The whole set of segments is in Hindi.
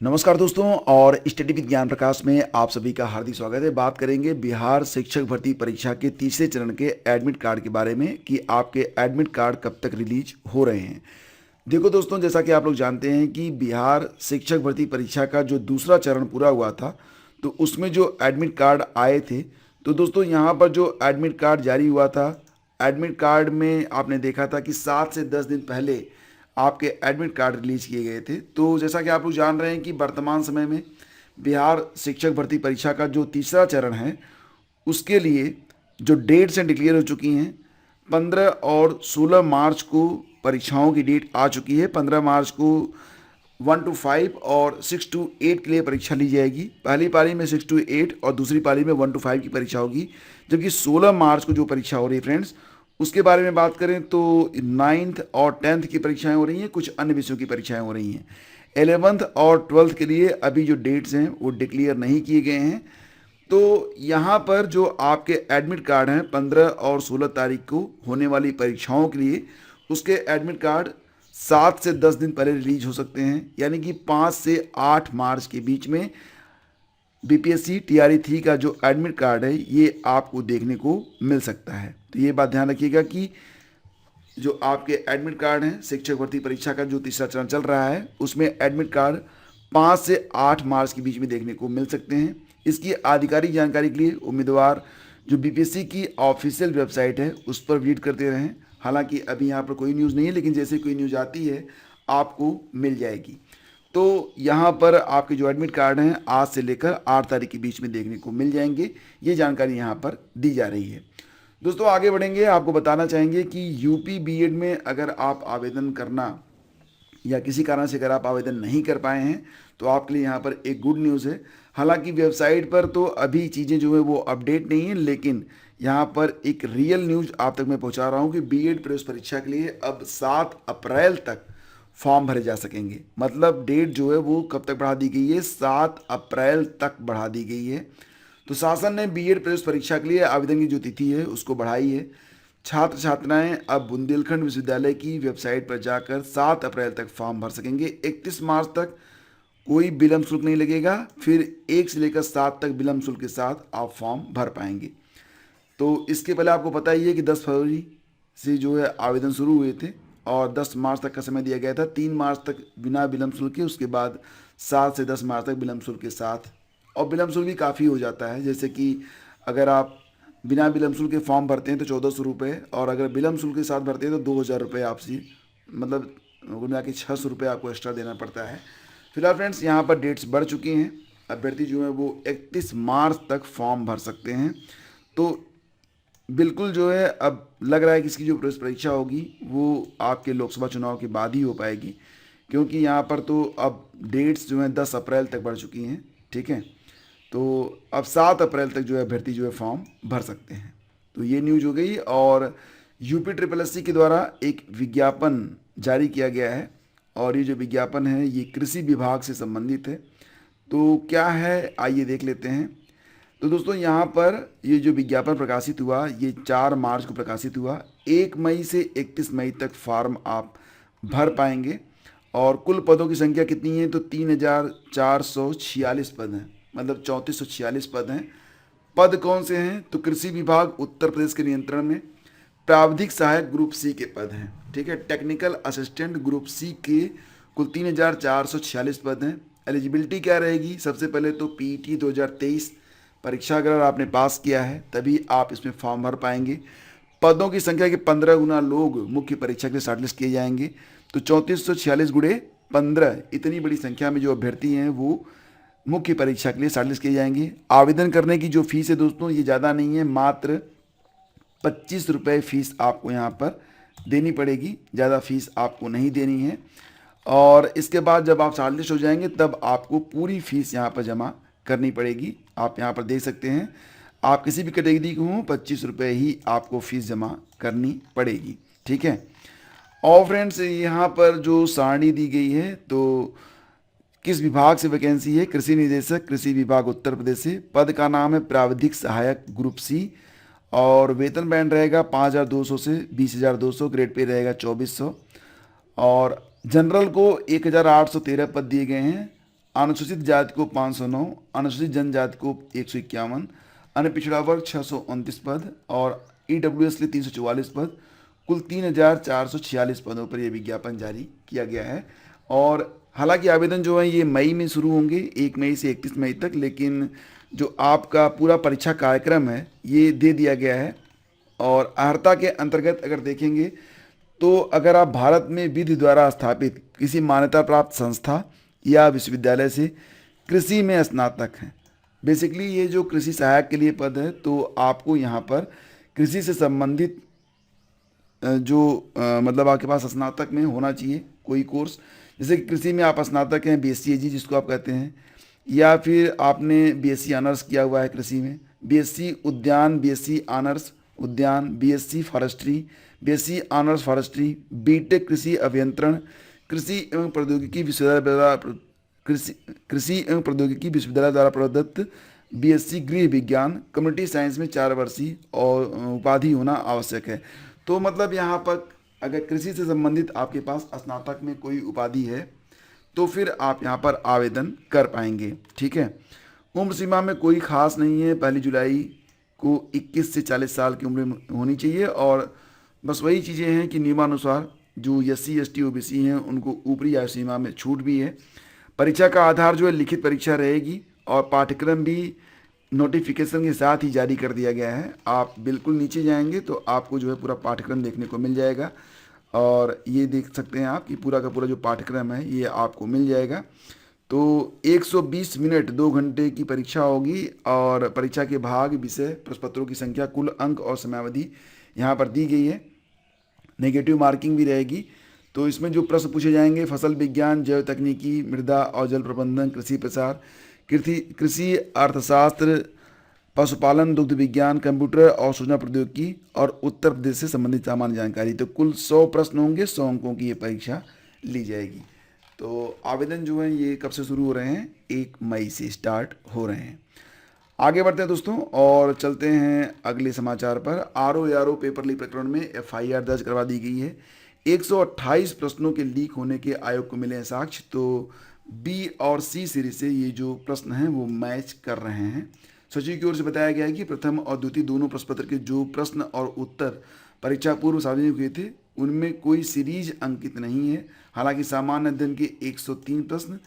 नमस्कार दोस्तों और स्टडी विद ज्ञान प्रकाश में आप सभी का हार्दिक स्वागत है। बात करेंगे बिहार शिक्षक भर्ती परीक्षा के तीसरे चरण के एडमिट कार्ड के बारे में कि आपके एडमिट कार्ड कब तक रिलीज हो रहे हैं। देखो दोस्तों, जैसा कि आप लोग जानते हैं कि बिहार शिक्षक भर्ती परीक्षा का जो दूसरा चरण पूरा हुआ था, तो उसमें जो एडमिट कार्ड आए थे, तो दोस्तों यहाँ पर जो एडमिट कार्ड जारी हुआ था, एडमिट कार्ड में आपने देखा था कि 7 से 10 दिन पहले आपके एडमिट कार्ड रिलीज किए गए थे। तो जैसा कि आप लोग जान रहे हैं कि वर्तमान समय में बिहार शिक्षक भर्ती परीक्षा का जो तीसरा चरण है, उसके लिए जो डेट्स हैं डिक्लेयर हो चुकी हैं। 15 और 16 मार्च को परीक्षाओं की डेट आ चुकी है। 15 मार्च को 1 to 5 और 6 to 8 के लिए परीक्षा ली जाएगी। पहली पाली में 6 to 8 और दूसरी पाली में 1 to 5 की परीक्षा होगी। जबकि 16 मार्च को जो परीक्षा हो रही है फ्रेंड्स, उसके बारे में बात करें तो 9th और 10th की परीक्षाएं हो रही हैं, कुछ अन्य विषयों की परीक्षाएं हो रही हैं। 11th और 12th के लिए अभी जो डेट्स हैं वो डिक्लेयर नहीं किए गए हैं। तो यहाँ पर जो आपके एडमिट कार्ड हैं 15 और 16 तारीख को होने वाली परीक्षाओं के लिए, उसके एडमिट कार्ड 7 से 10 दिन पहले रिलीज हो सकते हैं। यानी कि 5 से 8 मार्च के बीच में बीपीएससी टीआरई 3 का जो एडमिट कार्ड है ये आपको देखने को मिल सकता है। तो ये बात ध्यान रखिएगा कि जो आपके एडमिट कार्ड हैं शिक्षक भर्ती परीक्षा का जो तीसरा चरण चल रहा है, उसमें एडमिट कार्ड 5 से 8 मार्च के बीच में देखने को मिल सकते हैं। इसकी आधिकारिक जानकारी के लिए उम्मीदवार जो बीपीएससी की ऑफिशियल वेबसाइट है उस पर विजिट करते रहें। हालांकि अभी यहाँ पर कोई न्यूज़ नहीं है, लेकिन जैसे कोई न्यूज़ आती है आपको मिल जाएगी। तो यहाँ पर आपके जो एडमिट कार्ड हैं आज से लेकर 8 तारीख के बीच में देखने को मिल जाएंगे। ये जानकारी यहाँ पर दी जा रही है। दोस्तों आगे बढ़ेंगे, आपको बताना चाहेंगे कि यूपी बीएड में अगर आप आवेदन करना या किसी कारण से अगर आप आवेदन नहीं कर पाए हैं तो आपके लिए यहाँ पर एक गुड न्यूज़ है। हालांकि वेबसाइट पर तो अभी चीज़ें जो है वो अपडेट नहीं है, लेकिन यहाँ पर एक रियल न्यूज़ आप तक मैं पहुँचा रहा हूँ कि बीएड प्रवेश परीक्षा के लिए अब 7 अप्रैल तक फॉर्म भरे जा सकेंगे। मतलब डेट जो है वो कब तक बढ़ा दी गई है, 7 अप्रैल तक बढ़ा दी गई है। तो शासन ने बीएड प्रवेश परीक्षा के लिए आवेदन की जो तिथि है उसको बढ़ाई है। छात्र छात्राएं अब बुंदेलखंड विश्वविद्यालय की वेबसाइट पर जाकर 7 अप्रैल तक फॉर्म भर सकेंगे। 31 मार्च तक कोई विलम्ब शुल्क नहीं लगेगा, फिर 1 से लेकर 7 तक विलम्ब शुल्क के साथ आप फॉर्म भर पाएंगे। तो इसके पहले आपको पता ही है कि 10 फरवरी से जो है आवेदन शुरू हुए थे और 10 मार्च तक का समय दिया गया था। 3 मार्च तक बिना विलम्ब शुल्क के, उसके बाद 7 से 10 मार्च तक विलम्ब शुल्क के साथ। और विलम्ब शुल्क भी काफ़ी हो जाता है, जैसे कि अगर आप बिना विलम्ब शुल्क के फॉर्म भरते हैं तो 1400 रुपये, और अगर विलम्ब शुल्क के साथ भरते हैं तो 2000 रुपये आपसे, मतलब कुल मिला के 600 रुपये आपको एक्स्ट्रा देना पड़ता है। फिलहाल फ्रेंड्स यहाँ पर डेट्स बढ़ चुकी हैं। अभ्यर्थी जो है वो 31 मार्च तक फॉर्म भर सकते हैं। तो बिल्कुल जो है अब लग रहा है कि इसकी जो प्रवेश परीक्षा होगी वो आपके लोकसभा चुनाव के बाद ही हो पाएगी, क्योंकि यहाँ पर तो अब डेट्स जो हैं 10 अप्रैल तक बढ़ चुकी हैं। ठीक है, तो अब 7 अप्रैल तक जो है अभ्यर्थी जो है फॉर्म भर सकते हैं। तो ये न्यूज हो गई। और यूपी ट्रिपल एस सी के द्वारा एक विज्ञापन जारी किया गया है, और ये जो विज्ञापन है ये कृषि विभाग से संबंधित है। तो क्या है आइए देख लेते हैं। तो दोस्तों यहाँ पर ये जो विज्ञापन प्रकाशित हुआ ये 4 मार्च को प्रकाशित हुआ। 1 मई से 31 मई तक फॉर्म आप भर पाएंगे। और कुल पदों की संख्या कितनी है तो 3446 पद हैं, मतलब 3446 पद हैं। पद कौन से हैं तो कृषि विभाग उत्तर प्रदेश के नियंत्रण में प्राविधिक सहायक ग्रुप सी के पद हैं। ठीक है, टेक्निकल असिस्टेंट ग्रुप सी के कुल 3446 पद हैं। एलिजिबिलिटी क्या रहेगी, सबसे पहले तो पीईटी 2023 परीक्षा अगर आपने पास किया है तभी आप इसमें फॉर्म भर पाएंगे। पदों की संख्या के 15 गुना लोग मुख्य परीक्षा के लिए शॉर्टलिस्ट किए जाएंगे। तो 3446 गुणे 15, इतनी बड़ी संख्या में जो अभ्यर्थी हैं वो मुख्य परीक्षा के लिए शॉर्टलिस्ट किए जाएंगे। आवेदन करने की जो फीस है दोस्तों ये ज़्यादा नहीं है, मात्र 25 रुपये फीस आपको यहाँ पर देनी पड़ेगी, ज़्यादा फीस आपको नहीं देनी है। और इसके बाद जब आप शॉर्टलिस्ट हो जाएंगे तब आपको पूरी फीस यहाँ पर जमा करनी पड़ेगी। आप यहाँ पर देख सकते हैं, आप किसी भी कैटेगरी को हों 25 रुपये ही आपको फीस जमा करनी पड़ेगी। ठीक है, और फ्रेंड्स यहाँ पर जो सारणी दी गई है तो किस विभाग से वैकेंसी है, कृषि निदेशक कृषि विभाग उत्तर प्रदेश से। पद का नाम है प्राविधिक सहायक ग्रुप सी, और वेतन बैंड रहेगा 5200 से 20200, ग्रेड पे रहेगा 2400। और जनरल को 1813 पद दिए गए हैं। अनुसूचित जाति को 509, अनुसूचित जनजाति को 151, अन्य पिछड़ा वर्ग 629 पद और ईडब्ल्यूएस के लिए 344 पद, कुल 3446 पदों पर यह विज्ञापन जारी किया गया है। और हालांकि आवेदन जो है ये मई में शुरू होंगे, 1 मई से 31 मई तक, लेकिन जो आपका पूरा परीक्षा कार्यक्रम है ये दे दिया गया है। और अर्हता के अंतर्गत अगर देखेंगे तो अगर आप भारत में विधि द्वारा स्थापित किसी मान्यता प्राप्त संस्था या विश्वविद्यालय से कृषि में स्नातक हैं, बेसिकली ये जो कृषि सहायक के लिए पद है, तो आपको यहाँ पर कृषि से संबंधित मतलब आपके पास स्नातक में होना चाहिए कोई कोर्स। जैसे कि कृषि में आप स्नातक हैं, बीएससी एजी जिसको आप कहते हैं, या फिर आपने बीएससी ऑनर्स किया हुआ है कृषि में, बीएससी उद्यान, बीएससी ऑनर्स उद्यान, BSc forestry, BSc honours forestry, BTech कृषि अभियंत्रण, कृषि एवं प्रौद्योगिकी विश्वविद्यालय द्वारा प्रदत्त बीएससी गृह विज्ञान, कम्युनिटी साइंस में 4 वर्षीय और उपाधि होना आवश्यक है। तो मतलब यहाँ पर अगर कृषि से संबंधित आपके पास स्नातक में कोई उपाधि है तो फिर आप यहाँ पर आवेदन कर पाएंगे। ठीक है। उम्र सीमा में कोई खास नहीं है, 1 जुलाई को 21 से 40 साल की उम्र होनी चाहिए। और बस वही चीज़ें हैं कि नियमानुसार जो SC ST OBC हैं उनको ऊपरी आयु सीमा में छूट भी है। परीक्षा का आधार जो है लिखित परीक्षा रहेगी और पाठ्यक्रम भी नोटिफिकेशन के साथ ही जारी कर दिया गया है। आप बिल्कुल नीचे जाएंगे तो आपको जो है पूरा पाठ्यक्रम देखने को मिल जाएगा और ये देख सकते हैं आप कि पूरा का पूरा जो पाठ्यक्रम है ये आपको मिल जाएगा। तो 120 मिनट 2 घंटे की परीक्षा होगी और परीक्षा के भाग, विषय, प्रश्नपत्रों की संख्या, कुल अंक और समयावधि यहाँ पर दी गई है। नेगेटिव मार्किंग भी रहेगी। तो इसमें जो प्रश्न पूछे जाएंगे, फसल विज्ञान, जैव तकनीकी, मृदा और जल प्रबंधन, कृषि प्रसार, कृषि अर्थशास्त्र, पशुपालन, दुग्ध विज्ञान, कंप्यूटर और सूचना प्रौद्योगिकी और उत्तर प्रदेश से संबंधित सामान्य जानकारी। तो कुल 100 प्रश्न होंगे, 100 अंकों की ये परीक्षा ली जाएगी। तो आवेदन जो है ये कब से शुरू हो रहे हैं? 1 मई से स्टार्ट हो रहे हैं। आगे बढ़ते हैं दोस्तों और चलते हैं अगले समाचार पर। RO पेपर लीक प्रकरण में FIR दर्ज करवा दी गई है। 128 प्रश्नों के लीक होने के आयोग को मिले हैं साक्ष्य। तो B और C सीरीज से ये जो प्रश्न हैं वो मैच कर रहे हैं। सचिव की ओर से बताया गया है कि प्रथम और द्वितीय दोनों प्रश्न पत्र के जो प्रश्न और उत्तर परीक्षा पूर्व सार्वजनिक हुए थे उनमें कोई सीरीज अंकित नहीं है। हालांकि सामान्य अध्ययन के 103 प्रश्न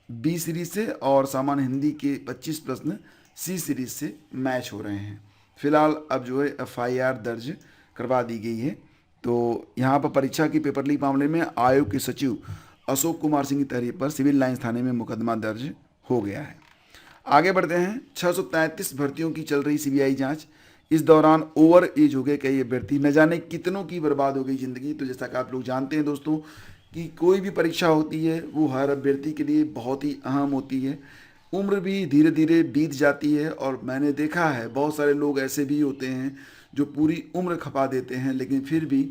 B सीरीज से और सामान्य हिंदी के 25 प्रश्न C सीरीज से मैच हो रहे हैं। फिलहाल अब जो है FIR दर्ज करवा दी गई है। तो यहाँ पर परीक्षा की पेपर लीक मामले में आयोग के सचिव अशोक कुमार सिंह की तहरीर पर सिविल लाइंस थाने में मुकदमा दर्ज हो गया है। आगे बढ़ते हैं। 633 भर्तियों की चल रही CBI जांच। इस दौरान ओवर एज हो गए कई अभ्यर्थी, न जाने कितनों की बर्बाद हो गई ज़िंदगी। तो जैसा कि आप लोग जानते हैं दोस्तों कि कोई भी परीक्षा होती है वो हर अभ्यर्थी के लिए बहुत ही अहम होती है। उम्र भी धीरे धीरे बीत जाती है और मैंने देखा है बहुत सारे लोग ऐसे भी होते हैं जो पूरी उम्र खपा देते हैं लेकिन फिर भी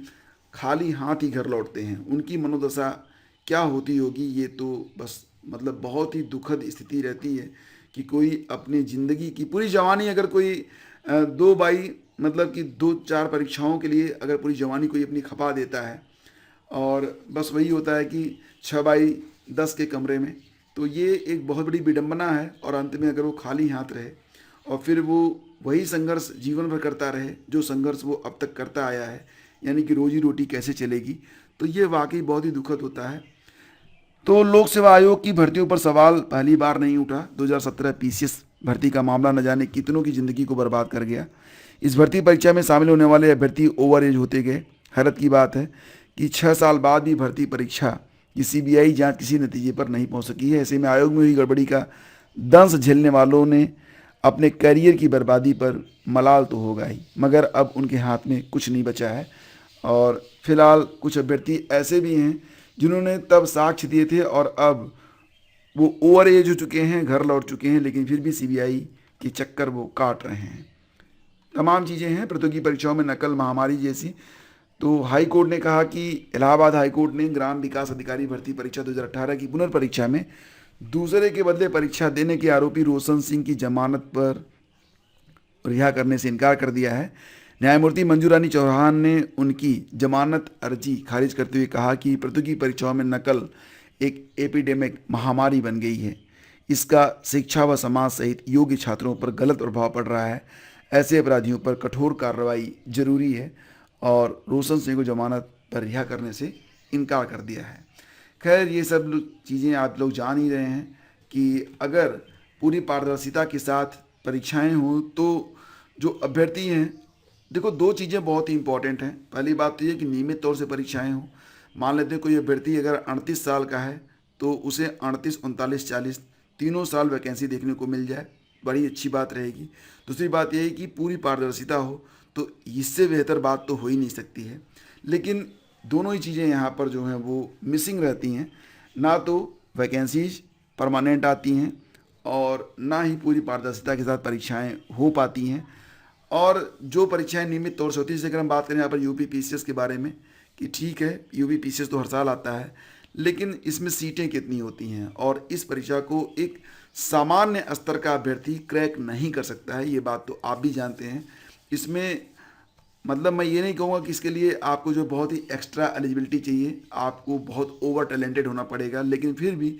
खाली हाथ ही घर लौटते हैं। उनकी मनोदशा क्या होती होगी ये तो बस मतलब बहुत ही दुखद स्थिति रहती है कि कोई अपनी ज़िंदगी की पूरी जवानी अगर कोई 2 बाई मतलब कि 2-4 परीक्षाओं के लिए अगर पूरी जवानी कोई अपनी खपा देता है और बस वही होता है कि 6x10 के कमरे में, तो ये एक बहुत बड़ी विडंबना है। और अंत में अगर वो खाली हाथ रहे और फिर वो वही संघर्ष जीवन भर करता रहे जो संघर्ष वो अब तक करता आया है, यानी कि रोजी रोटी कैसे चलेगी, तो ये वाकई बहुत ही दुखद होता है। तो लोक सेवा आयोग की भर्तियों पर सवाल पहली बार नहीं उठा। 2017 PCS भर्ती का मामला न जाने कितनों की ज़िंदगी को बर्बाद कर गया। इस भर्ती परीक्षा में शामिल होने वाले अभ्यर्थी ओवर एज होते गए। हैरत की बात है कि 6 साल बाद भी भर्ती परीक्षा की CBI जांच किसी नतीजे पर नहीं पहुंच सकी है। ऐसे में आयोग में हुई गड़बड़ी का दंश झेलने वालों ने अपने करियर की बर्बादी पर मलाल तो होगा ही, मगर अब उनके हाथ में कुछ नहीं बचा है। और फिलहाल कुछ अभ्यर्थी ऐसे भी हैं जिन्होंने तब साक्ष्य दिए थे और अब वो ओवर एज हो चुके हैं, घर लौट चुके हैं, लेकिन फिर भी CBI के चक्कर वो काट रहे हैं। तमाम चीज़ें हैं प्रतियोगी परीक्षाओं में नकल महामारी जैसी। तो हाई कोर्ट ने कहा कि इलाहाबाद हाई कोर्ट ने ग्राम विकास अधिकारी भर्ती परीक्षा 2018 की पुनर्परीक्षा में दूसरे के बदले परीक्षा देने के आरोपी रोशन सिंह की जमानत पर रिहा करने से इनकार कर दिया है। न्यायमूर्ति मंजू रानी चौहान ने उनकी जमानत अर्जी खारिज करते हुए कहा कि प्रतियोगी परीक्षाओं में नकल एक एपिडेमिक महामारी बन गई है। इसका शिक्षा व समाज सहित योग्य छात्रों पर गलत प्रभाव पड़ रहा है। ऐसे अपराधियों पर कठोर कार्रवाई जरूरी है और रोशन सिंह को जमानत पर रिहा करने से इनकार कर दिया है। खैर, ये सब चीज़ें आप लोग जान ही रहे हैं कि अगर पूरी पारदर्शिता के साथ परीक्षाएं हों तो जो अभ्यर्थी हैं, देखो दो चीज़ें बहुत ही इंपॉर्टेंट हैं। पहली बात तो ये कि नियमित तौर से परीक्षाएं हों। मान लेते हैं कोई अभ्यर्थी अगर 38 साल का है तो उसे 38, 39, 40 तीनों साल वैकेंसी देखने को मिल जाए, बड़ी अच्छी बात रहेगी। दूसरी बात यह है कि पूरी पारदर्शिता हो, तो इससे बेहतर बात तो हो ही नहीं सकती है। लेकिन दोनों ही चीज़ें यहाँ पर जो हैं वो मिसिंग रहती हैं। ना तो वैकेंसीज परमानेंट आती हैं और ना ही पूरी पारदर्शिता के साथ परीक्षाएं हो पाती हैं। और जो परीक्षाएं नियमित तौर से होती है, जैसे अगर हम बात करें यहाँ पर यूपी पीसीएस के बारे में, कि ठीक है यूपी पीसीएस तो हर साल आता है, लेकिन इसमें सीटें कितनी होती हैं और इस परीक्षा को एक सामान्य स्तर का अभ्यर्थी क्रैक नहीं कर सकता है, ये बात तो आप भी जानते हैं। इसमें मतलब मैं ये नहीं कहूँगा कि इसके लिए आपको जो बहुत ही एक्स्ट्रा एलिजिबिलिटी चाहिए, आपको बहुत ओवर टैलेंटेड होना पड़ेगा, लेकिन फिर भी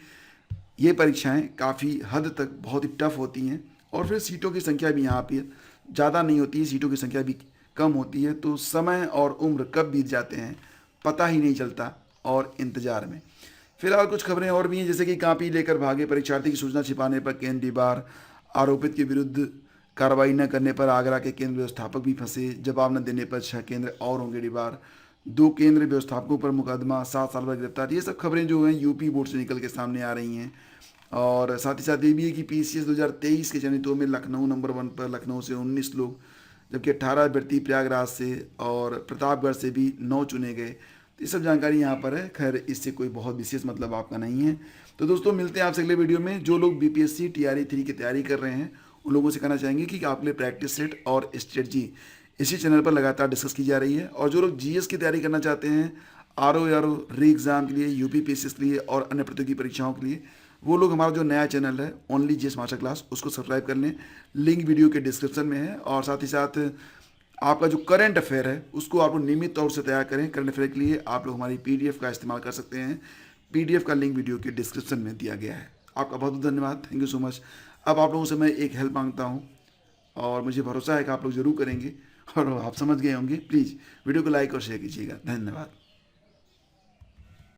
ये परीक्षाएं काफ़ी हद तक बहुत ही टफ होती हैं। और फिर सीटों की संख्या भी यहाँ पर ज़्यादा नहीं होती है, सीटों की संख्या भी कम होती है, तो समय और उम्र कब बीत जाते हैं पता ही नहीं चलता और इंतज़ार में। फिलहाल कुछ खबरें और भी हैं, जैसे कि कापी लेकर भागे परीक्षार्थी की सूचना छिपाने पर केंद्रीय बार, आरोपित के विरुद्ध कार्रवाई न करने पर आगरा के केंद्र व्यवस्थापक भी फंसे, जवाब न देने पर 6 केंद्र और होंगे डिबार, 2 केंद्र व्यवस्थापकों पर मुकदमा, 7 साल पर गिरफ्तार। ये सब खबरें जो हैं यूपी बोर्ड से निकल के सामने आ रही हैं। और साथ ही साथ ये भी है कि पीसीएस 2023 के चयनितों में लखनऊ नंबर 1 पर, लखनऊ से 19 लोग, जबकि 18 अभ्यर्थी प्रयागराज से और प्रतापगढ़ से भी 9 चुने गए। तो ये सब जानकारी यहाँ पर है। खैर, इससे कोई बहुत विशेष मतलब आपका नहीं है। तो दोस्तों, मिलते हैं आपसे अगले वीडियो में। जो लोग बीपीएससी टीआरई 3 की तैयारी कर रहे हैं उन लोगों से कहना चाहेंगे कि आपके लिए प्रैक्टिस सेट और स्ट्रेटजी इसी चैनल पर लगातार डिस्कस की जा रही है। और जो लोग जीएस की तैयारी करना चाहते हैं, आरओ री एग्ज़ाम के लिए, यूपी पीसीएस के लिए और अन्य प्रतियोगी परीक्षाओं के लिए, वो लोग हमारा जो नया चैनल है ओनली जीएस मास्टर क्लास, उसको सब्सक्राइब कर लें। लिंक वीडियो के डिस्क्रिप्शन में है। और साथ ही साथ आपका जो करंट अफेयर है उसको आप लोग नियमित तौर से तैयार करें। करंट अफेयर के लिए आप लोग हमारी पीडीएफ का इस्तेमाल कर सकते हैं। पीडीएफ का लिंक वीडियो के डिस्क्रिप्शन में दिया गया है। आपका बहुत बहुत धन्यवाद, थैंक यू सो मच। अब आप लोगों से मैं एक हेल्प मांगता हूँ और मुझे भरोसा है कि आप लोग ज़रूर करेंगे और आप समझ गए होंगे। प्लीज़ वीडियो को लाइक और शेयर कीजिएगा। धन्यवाद।